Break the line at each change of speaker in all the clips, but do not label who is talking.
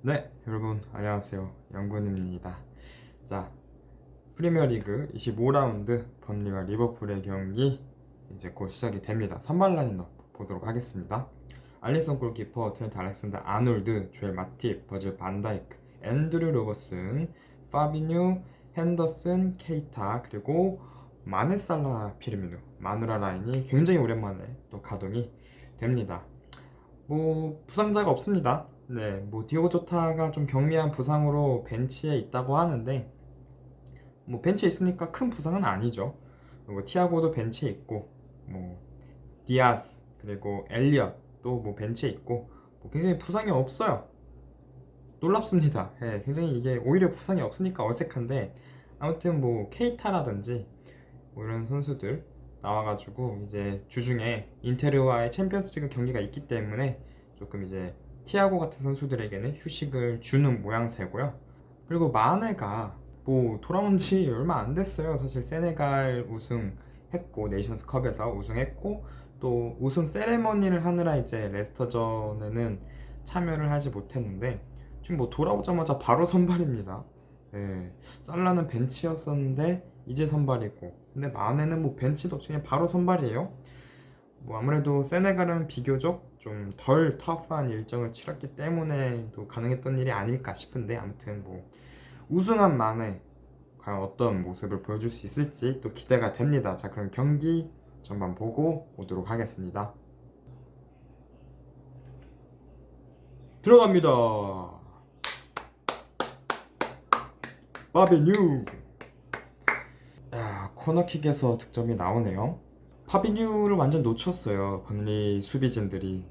네, 여러분 안녕하세요. 영군입니다. 자, 프리미어리그 25라운드 번리와 리버풀의 경기 이제 곧 시작이 됩니다. 선발 라인업 보도록 하겠습니다. 알리сон 골키퍼, 트렌트 알렉산더 아놀드, 조엘 마팁, 버질 반다이크, 앤드류 로버슨, 파비뉴, 핸더슨, 케이타, 그리고 마네살라 피르미누, 마누라 라인이 굉장히 오랜만에 또 가동이 됩니다. 뭐 부상자가 없습니다. 네, 뭐 디오고 조타가 좀 경미한 부상으로 벤치에 있다고 하는데 뭐 벤치에 있으니까 큰 부상은 아니죠. 뭐 티아고도 벤치에 있고 뭐 디아스 그리고 엘리엇 또 뭐 벤치에 있고 뭐 굉장히 부상이 없어요. 놀랍습니다. 예, 굉장히 이게 오히려 부상이 없으니까 어색한데 아무튼 뭐 케이타라든지 뭐 이런 선수들 나와가지고 이제 주중에 인테르와의 챔피언스리그 경기가 있기 때문에 조금 이제 티아고 같은 선수들에게는 휴식을 주는 모양새고요. 그리고 마네가 뭐 돌아온 지 얼마 안 됐어요. 사실 세네갈 우승했고 네이션스컵에서 우승했고 또 우승 세레머니를 하느라 이제 레스터전에는 참여를 하지 못했는데 지금 뭐 돌아오자마자 바로 선발입니다. 예, 살라는 벤치였었는데 이제 선발이고 근데 마네는 뭐 벤치 덕분에 바로 선발이에요. 뭐 아무래도 세네갈은 비교적 좀 덜 터프한 일정을 치렀기 때문에 또 가능했던 일이 아닐까 싶은데 아무튼 뭐 우승한 만에 과연 어떤 모습을 보여줄 수 있을지 또 기대가 됩니다. 자, 그럼 경기 전반 보고 오도록 하겠습니다. 들어갑니다. 바비뉴. 야, 코너킥에서 득점이 나오네요. 파비뉴를 완전 놓쳤어요. 번리 수비진들이.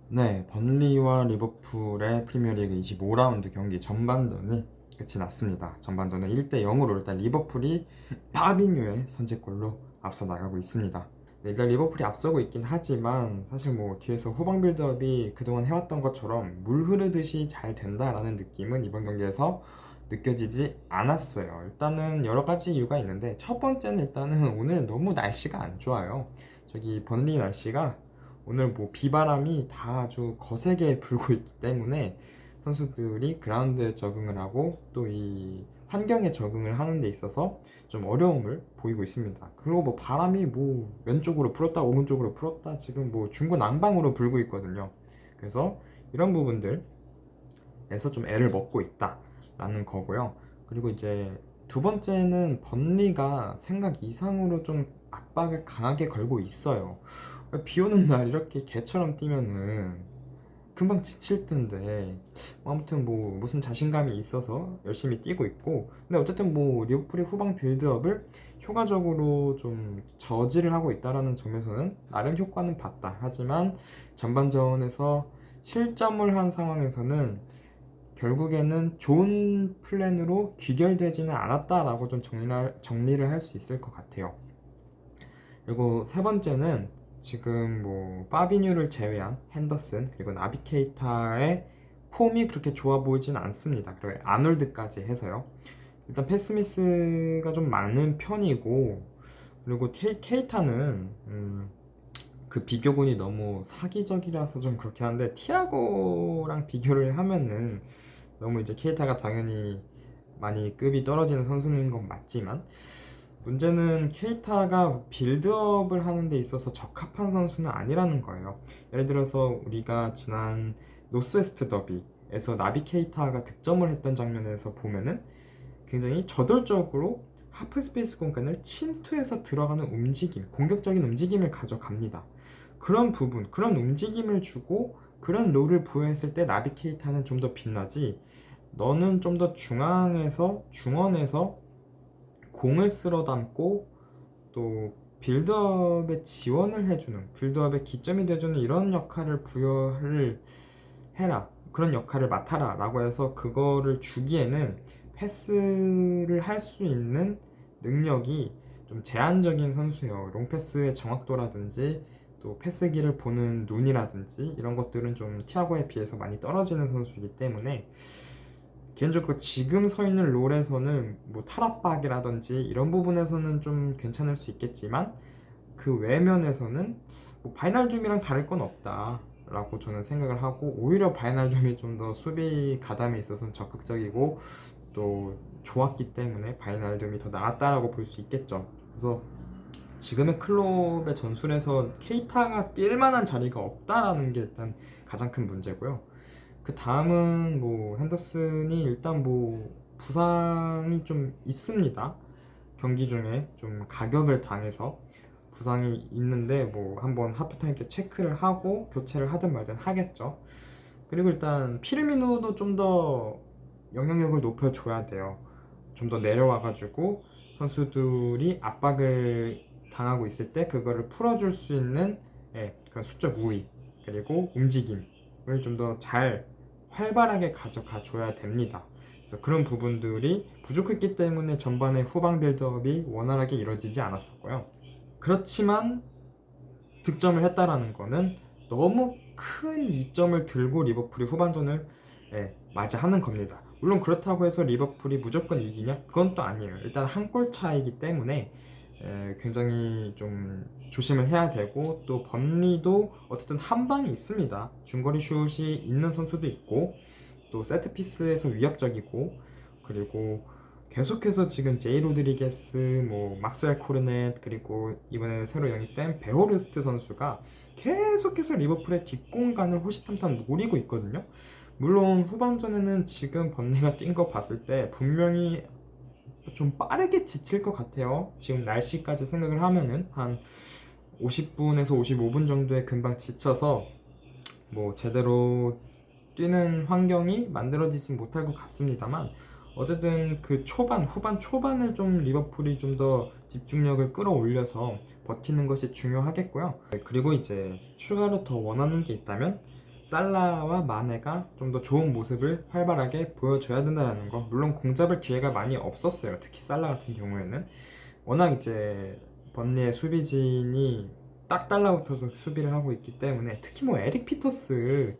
네, 번리와 리버풀의 프리미어리그 25라운드 경기 전반전이 끝이 났습니다. 전반전은 1대 0으로 일단 리버풀이 파비뉴의 선제골로 앞서 나가고 있습니다. 네, 일단 리버풀이 앞서고 있긴 하지만 사실 뭐 뒤에서 후방 빌드업이 그동안 해왔던 것처럼 물 흐르듯이 잘 된다라는 느낌은 이번 경기에서 느껴지지 않았어요. 일단은 여러 가지 이유가 있는데 첫 번째는 일단은 오늘 너무 날씨가 안 좋아요. 저기 번리 날씨가 오늘 뭐 비바람이 다 아주 거세게 불고 있기 때문에 선수들이 그라운드에 적응을 하고 또 이 환경에 적응을 하는 데 있어서 좀 어려움을 보이고 있습니다. 그리고 뭐 바람이 뭐 왼쪽으로 불었다 오른쪽으로 불었다 지금 뭐 중구난방으로 불고 있거든요. 그래서 이런 부분들에서 좀 애를 먹고 있다라는 거고요. 그리고 이제 두 번째는 번리가 생각 이상으로 좀 압박을 강하게 걸고 있어요. 비 오는 날 이렇게 개처럼 뛰면은 금방 지칠 텐데 아무튼 뭐 무슨 자신감이 있어서 열심히 뛰고 있고 근데 어쨌든 뭐 리버풀이 후방 빌드업을 효과적으로 좀 저지를 하고 있다라는 점에서는 나름 효과는 봤다. 하지만 전반전에서 실점을 한 상황에서는 결국에는 좋은 플랜으로 귀결되지는 않았다라고 좀 정리를 할 수 있을 것 같아요. 그리고 세 번째는 지금 뭐 파비뉴를 제외한 핸더슨 그리고 나비 케이타의 폼이 그렇게 좋아 보이진 않습니다. 그리고 아놀드까지 해서요. 일단 패스미스가 좀 많은 편이고 그리고 케이타는 그 비교군이 너무 사기적이라서 좀 그렇게 하는데 티아고랑 비교를 하면은 너무 이제 케이타가 당연히 많이 급이 떨어지는 선수인 건 맞지만 문제는 케이타가 빌드업을 하는 데 있어서 적합한 선수는 아니라는 거예요. 예를 들어서 우리가 지난 노스웨스트 더비에서 나비 케이타가 득점을 했던 장면에서 보면은 굉장히 저돌적으로 하프 스페이스 공간을 침투해서 들어가는 움직임, 공격적인 움직임을 가져갑니다. 그런 부분, 그런 움직임을 주고 그런 롤을 부여했을 때 나비 케이타는 좀 더 빛나지. 너는 좀 더 중원에서 공을 쓸어 담고 또 빌드업에 지원을 해주는 빌드업의 기점이 돼주는 이런 역할을 부여를 해라 그런 역할을 맡아라 라고 해서 그거를 주기에는 패스를 할 수 있는 능력이 좀 제한적인 선수예요. 롱패스의 정확도라든지 또 패스기를 보는 눈이라든지 이런 것들은 좀 티아고에 비해서 많이 떨어지는 선수이기 때문에 개인적으로 지금 서 있는 롤에서는 뭐 탈압박이라든지 이런 부분에서는 좀 괜찮을 수 있겠지만 그 외면에서는 뭐 바이날둠이랑 다를 건 없다. 라고 저는 생각을 하고, 오히려 바이날돔이 좀 더 수비 가담에 있어서는 적극적이고 또 좋았기 때문에 바이날돔이 더 나았다라고 볼 수 있겠죠. 그래서 지금의 클롭의 전술에서 케이타가 뛸 만한 자리가 없다라는 게 일단 가장 큰 문제고요. 그 다음은 뭐 핸더슨이 일단 뭐 부상이 좀 있습니다. 경기 중에 좀 가격을 당해서 부상이 있는데, 뭐 한번 하프타임 때 체크를 하고 교체를 하든 말든 하겠죠. 그리고 일단 피르미노도 좀 더 영향력을 높여줘야 돼요. 좀 더 내려와가지고 선수들이 압박을 당하고 있을 때 그거를 풀어줄 수 있는, 그런 수적 우위 그리고 움직임을 좀 더 잘 활발하게 가져가 줘야 됩니다. 그래서 그런 부분들이 부족했기 때문에 전반의 후방 빌드업이 원활하게 이루어지지 않았었고요. 그렇지만 득점을 했다라는 거는 너무 큰 이점을 들고 리버풀이 후반전을 맞이하는 겁니다. 물론 그렇다고 해서 리버풀이 무조건 이기냐? 그건 또 아니에요. 일단 한 골 차이기 때문에 굉장히 좀 조심을 해야 되고, 또 번리도 어쨌든 한 방이 있습니다. 중거리 슛이 있는 선수도 있고 또 세트피스에서 위협적이고, 그리고 계속해서 지금 제이 로드리게스, 뭐 막스웰 코르넷, 그리고 이번에 새로 영입된 베호르스트 선수가 계속해서 리버풀의 뒷공간을 호시탐탐 노리고 있거든요. 물론 후반전에는 지금 번리가 뛴 거 봤을 때 분명히 좀 빠르게 지칠 것 같아요. 지금 날씨까지 생각을 하면은 한 50분에서 55분 정도에 금방 지쳐서 뭐 제대로 뛰는 환경이 만들어지지 못할 것 같습니다만, 어쨌든 그 후반 초반을 좀 리버풀이 좀 더 집중력을 끌어올려서 버티는 것이 중요하겠고요. 그리고 이제 추가로 더 원하는 게 있다면 살라와 마네가 좀 더 좋은 모습을 활발하게 보여줘야 된다는 거. 물론 공잡을 기회가 많이 없었어요. 특히 살라 같은 경우에는 워낙 이제 번리의 수비진이 딱 달라붙어서 수비를 하고 있기 때문에, 특히 뭐 에릭 피터스,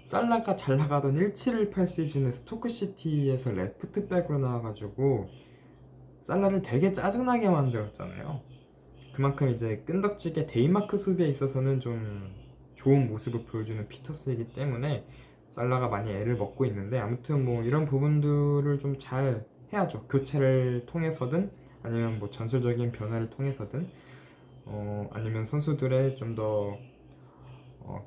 살라가 잘 나가던 1718 시즌에 스토크시티에서 레프트백으로 나와가지고 살라를 되게 짜증나게 만들었잖아요. 그만큼 이제 끈덕지게 데인마크 수비에 있어서는 좀 좋은 모습을 보여주는 피터스이기 때문에 살라가 많이 애를 먹고 있는데, 아무튼 뭐 이런 부분들을 좀 잘 해야죠. 교체를 통해서든 아니면 뭐 전술적인 변화를 통해서든, 아니면 선수들의 좀 더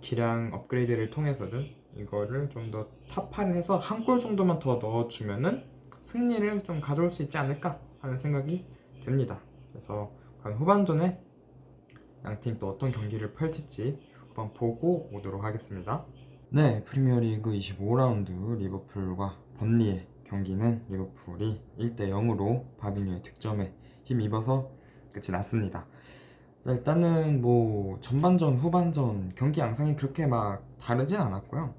기량 업그레이드를 통해서든 이거를 좀 더 타파를 해서 한 골 정도만 더 넣어주면은 승리를 좀 가져올 수 있지 않을까 하는 생각이 듭니다. 그래서 과연 후반전에 양팀 또 어떤 경기를 펼칠지 한번 보고 오도록 하겠습니다. 네, 프리미어리그 25라운드 리버풀과 번리의 경기는 리버풀이 1대 0으로 바비뉴의 득점에 힘입어서 끝이 났습니다. 일단은 뭐 전반전, 후반전 경기 양상이 그렇게 막 다르진 않았고요.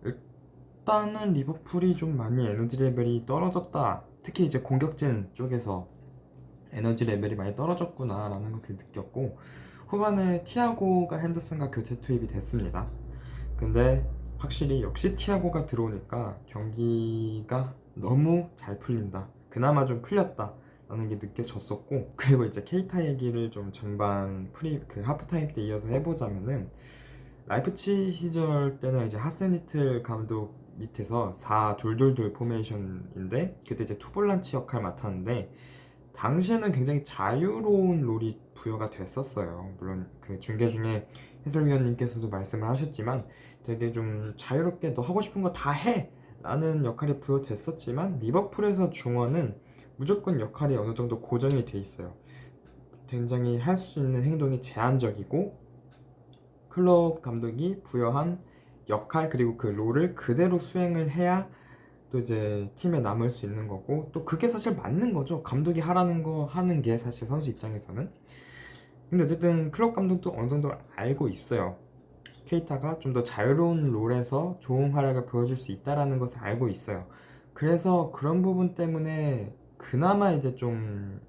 일단은 리버풀이 좀 많이 에너지 레벨이 떨어졌다. 특히 이제 공격진 쪽에서 에너지 레벨이 많이 떨어졌구나라는 것을 느꼈고, 후반에 티아고가 핸더슨과 교체 투입이 됐습니다. 근데 확실히 역시 티아고가 들어오니까 경기가 너무 잘 풀린다. 그나마 좀 풀렸다. 라는 게 느껴졌었고, 그리고 이제 케이타 얘기를 좀 전반 그 하프타임 때 이어서 해보자면은, 라이프치 시절 때는 이제 하센리틀 감독 밑에서 4-2-2 포메이션인데, 그때 이제 투볼란치 역할 맡았는데 당시에는 굉장히 자유로운 롤이 부여가 됐었어요. 물론 그 중계 중에 해설위원님께서도 말씀을 하셨지만 되게 좀 자유롭게 너 하고 싶은 거 다 해! 라는 역할이 부여됐었지만, 리버풀에서 중원은 무조건 역할이 어느 정도 고정이 돼 있어요. 굉장히 할 수 있는 행동이 제한적이고, 클럽 감독이 부여한 역할 그리고 그 롤을 그대로 수행을 해야 또 이제 팀에 남을 수 있는 거고, 또 그게 사실 맞는 거죠. 감독이 하라는 거 하는 게 사실 선수 입장에서는. 근데 어쨌든 클럽 감독도 어느 정도 알고 있어요. 케이타가 좀 더 자유로운 롤에서 좋은 활약을 보여줄 수 있다라는 것을 알고 있어요. 그래서 그런 부분 때문에 그나마 이제 좀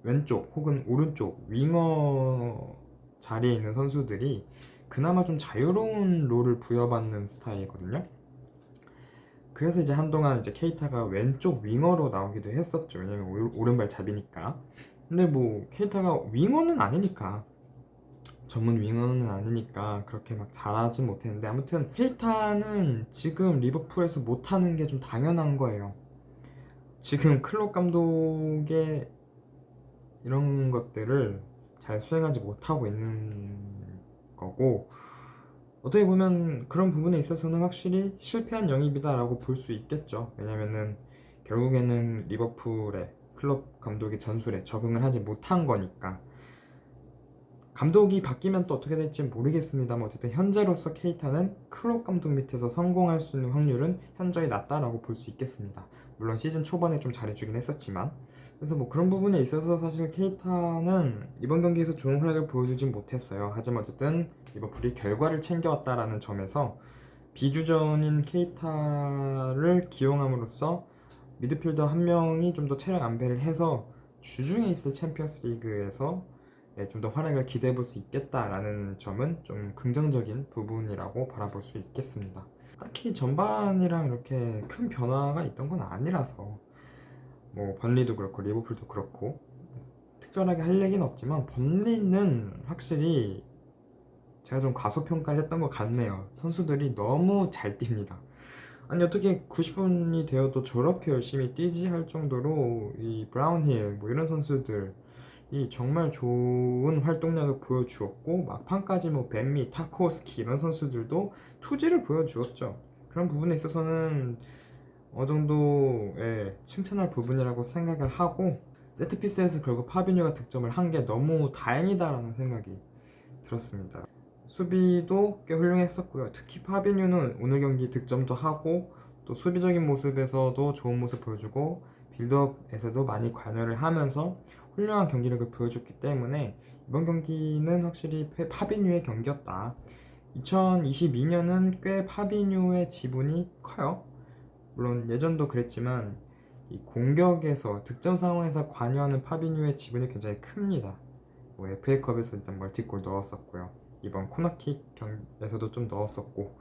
왼쪽 혹은 오른쪽 윙어 자리에 있는 선수들이 그나마 좀 자유로운 롤을 부여받는 스타일이거든요. 그래서 이제 한동안 이제 케이타가 왼쪽 윙어로 나오기도 했었죠. 왜냐면 오른발 잡이니까. 근데 뭐 케이타가 윙어는 아니니까 전문 윙어는 아니니까 그렇게 막 잘하진 못했는데, 아무튼 케이타는 지금 리버풀에서 못하는 게 좀 당연한 거예요. 지금 클롭 감독의 이런 것들을 잘 수행하지 못하고 있는 거고, 어떻게 보면 그런 부분에 있어서는 확실히 실패한 영입이다라고 볼 수 있겠죠. 왜냐면은 결국에는 리버풀의 클롭 감독의 전술에 적응을 하지 못한 거니까. 감독이 바뀌면 또 어떻게 될지 모르겠습니다만, 어쨌든 현재로서 케이타는 클롭 감독 밑에서 성공할 수 있는 확률은 현저히 낮다라고 볼 수 있겠습니다. 물론 시즌 초반에 좀 잘해주긴 했었지만, 그래서 뭐 그런 부분에 있어서 사실 케이타는 이번 경기에서 좋은 활약을 보여주진 못했어요. 하지만 어쨌든 리버풀이 결과를 챙겨왔다라는 점에서 비주전인 케이타를 기용함으로써 미드필더 한 명이 좀 더 체력 안배를 해서 주중에 있을 챔피언스 리그에서 좀 더 활약을 기대해 볼 수 있겠다라는 점은 좀 긍정적인 부분이라고 바라볼 수 있겠습니다. 딱히 전반이랑 이렇게 큰 변화가 있던 건 아니라서, 뭐 번리도 그렇고 리버풀도 그렇고 특별하게 할 얘기는 없지만, 번리는 확실히 제가 좀 과소평가를 했던 것 같네요. 선수들이 너무 잘 뜁니다. 아니 어떻게 90분이 되어도 저렇게 열심히 뛰지 할 정도로 이 브라운힐 뭐 이런 선수들이 정말 좋은 활동량을 보여주었고, 막판까지 뭐 벤미, 타코스키 이런 선수들도 투지를 보여주었죠. 그런 부분에 있어서는 어느 정도의 칭찬할 부분이라고 생각을 하고, 세트피스에서 결국 파비뉴가 득점을 한 게 너무 다행이다라는 생각이 들었습니다. 수비도 꽤 훌륭했었고요. 특히 파비뉴는 오늘 경기 득점도 하고 또 수비적인 모습에서도 좋은 모습 보여주고 빌드업에서도 많이 관여를 하면서 훌륭한 경기력을 보여줬기 때문에 이번 경기는 확실히 파비뉴의 경기였다. 2022년은 꽤 파비뉴의 지분이 커요. 물론 예전도 그랬지만 이 공격에서 득점 상황에서 관여하는 파비뉴의 지분이 굉장히 큽니다. 뭐 FA컵에서 일단 멀티골 넣었었고요. 이번 코너킥에서도 좀 넣었었고,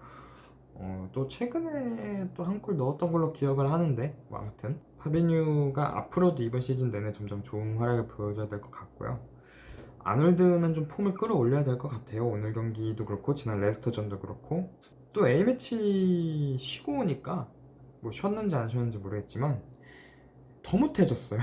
또 최근에 또 한 골 넣었던 걸로 기억을 하는데, 뭐 아무튼 파비뉴가 앞으로도 이번 시즌 내내 점점 좋은 활약을 보여줘야 될 것 같고요. 아놀드는 좀 폼을 끌어올려야 될 것 같아요. 오늘 경기도 그렇고 지난 레스터전도 그렇고, 또 A매치 쉬고 오니까 뭐 쉬었는지 안 쉬었는지 모르겠지만 더 못해졌어요.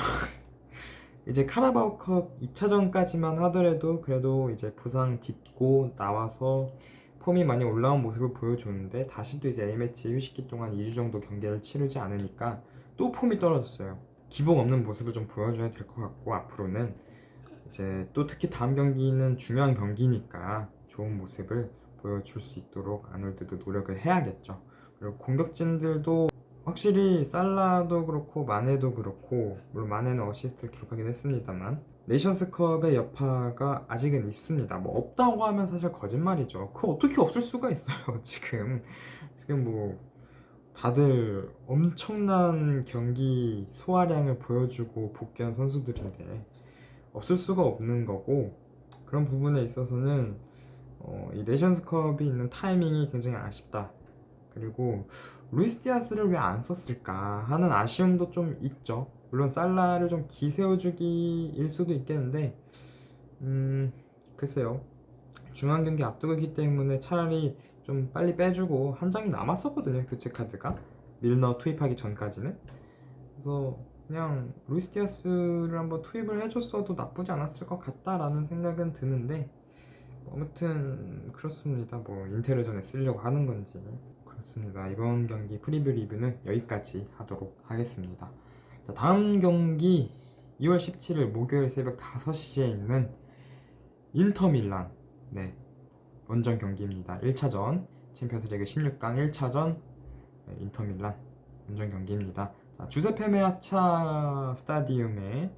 이제 카라바오컵 2차전까지만 하더라도 그래도 이제 부상 딛고 나와서 폼이 많이 올라온 모습을 보여줬는데, 다시 또 이제 A매치 휴식기 동안 2주 정도 경기를 치르지 않으니까 또 폼이 떨어졌어요. 기복 없는 모습을 좀 보여줘야 될 것 같고, 앞으로는 이제 또 특히 다음 경기는 중요한 경기니까 좋은 모습을 보여줄 수 있도록 아놀드도 노력을 해야겠죠. 그리고 공격진들도 확실히 살라도 그렇고 마네도 그렇고, 물론 마네는 어시스트를 기록하긴 했습니다만 네이션스컵의 여파가 아직은 있습니다. 뭐 없다고 하면 사실 거짓말이죠. 그거 어떻게 없을 수가 있어요. 지금 뭐 다들 엄청난 경기 소화량을 보여주고 복귀한 선수들인데 없을 수가 없는 거고, 그런 부분에 있어서는 이 네이션스컵이 있는 타이밍이 굉장히 아쉽다. 그리고 루이스 디아스를 왜 안 썼을까 하는 아쉬움도 좀 있죠. 물론 살라를 좀 기세워주기일 수도 있겠는데, 글쎄요. 중요한 경기 앞두고 있기 때문에 차라리 좀 빨리 빼주고, 한 장이 남았었거든요, 교체 카드가 밀너 투입하기 전까지는. 그래서 그냥 루이스 디아스를 한번 투입을 해줬어도 나쁘지 않았을 것 같다라는 생각은 드는데, 아무튼 그렇습니다. 뭐 인테리전에 쓰려고 하는 건지. 그렇습니다. 이번 경기 프리뷰 리뷰는 여기까지 하도록 하겠습니다. 자, 다음 경기 2월 17일 목요일 새벽 5시에 있는 인터밀란, 네, 원정 경기입니다. 1차전 챔피언스리그 16강 1차전 인터밀란 원정 경기입니다. 자, 주세페 메아차 스타디움에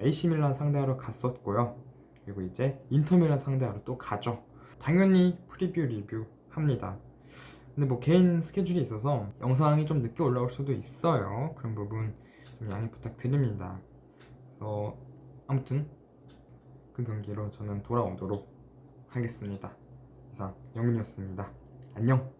AC 밀란 상대하러 갔었고요. 그리고 이제 인터밀란 상대하러 또 가죠. 당연히 프리뷰 리뷰 합니다. 근데 뭐 개인 스케줄이 있어서 영상이 좀 늦게 올라올 수도 있어요. 그런 부분 좀 양해 부탁드립니다. 그래서 아무튼 그 경기로 저는 돌아오도록 하겠습니다. 이상 영훈이었습니다. 안녕.